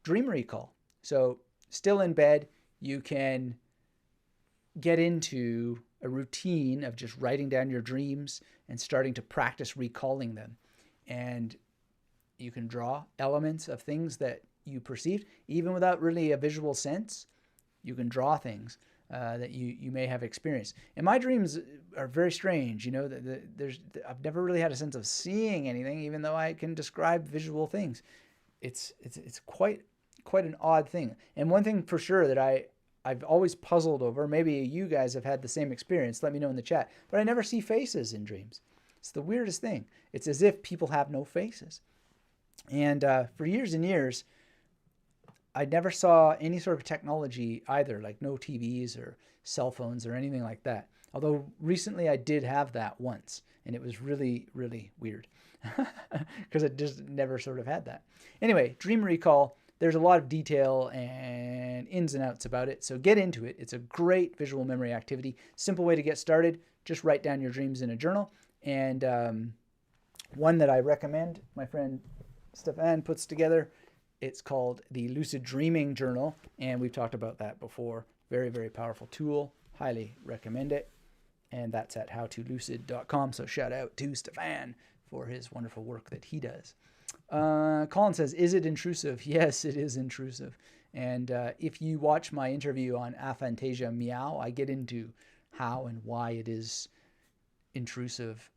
dream recall. So still in bed, you can get into a routine of just writing down your dreams and starting to practice recalling them. And you can draw elements of things that you perceived, even without really a visual sense. You can draw things that you may have experienced. And my dreams are very strange. I've never really had a sense of seeing anything, even though I can describe visual things. It's quite an odd thing. And one thing for sure that I've always puzzled over, maybe you guys have had the same experience, let me know in the chat, but I never see faces in dreams. It's the weirdest thing. It's as if people have no faces. And for years and years, I never saw any sort of technology either, like no TVs or cell phones or anything like that. Although recently I did have that once, and it was really, really weird because I just never sort of had that. Anyway, dream recall, there's a lot of detail and ins and outs about it, so get into it. It's a great visual memory activity. Simple way to get started, just write down your dreams in a journal. And one that I recommend, my friend Stefan puts together, it's called the Lucid Dreaming Journal, and we've talked about that before. Very, very powerful tool. Highly recommend it. And that's at howtolucid.com. So shout out to Stefan for his wonderful work that he does. Colin says, is it intrusive? Yes, it is intrusive. And if you watch my interview on Aphantasia Meow, I get into how and why it is intrusive.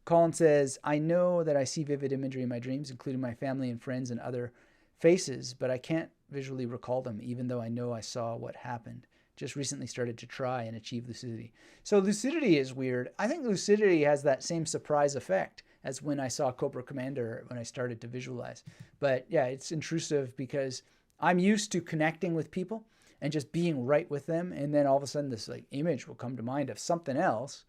Colin says, I know that I see vivid imagery in my dreams, including my family and friends and other faces, but I can't visually recall them, even though I know I saw what happened. Just recently started to try and achieve lucidity. So lucidity is weird. I think lucidity has that same surprise effect as when I saw Cobra Commander, when I started to visualize. But yeah, it's intrusive because I'm used to connecting with people and just being right with them. And then all of a sudden this like image will come to mind of something else.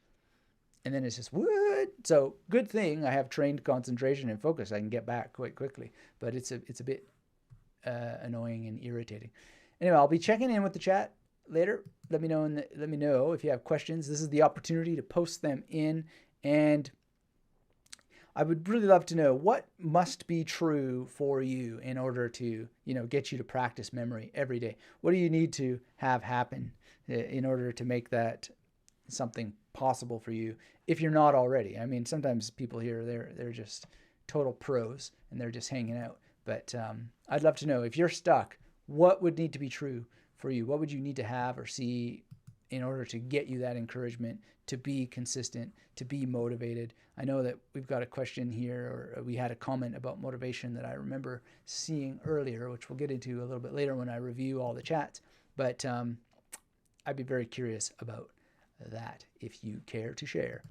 And then it's just, what? So good thing I have trained concentration and focus. I can get back quite quickly, but it's a bit annoying and irritating. Anyway, I'll be checking in with the chat later. Let me know if you have questions. This is the opportunity to post them in, and I would really love to know what must be true for you in order to, get you to practice memory every day. What do you need to have happen in order to make that something possible for you if you're not already? I mean, sometimes people here, they're just total pros and they're just hanging out. But I'd love to know if you're stuck, what would need to be true for you? What would you need to have or see in order to get you that encouragement to be consistent, to be motivated? I know that we've got a question here, or we had a comment about motivation that I remember seeing earlier, which we'll get into a little bit later when I review all the chats. But I'd be very curious about that if you care to share.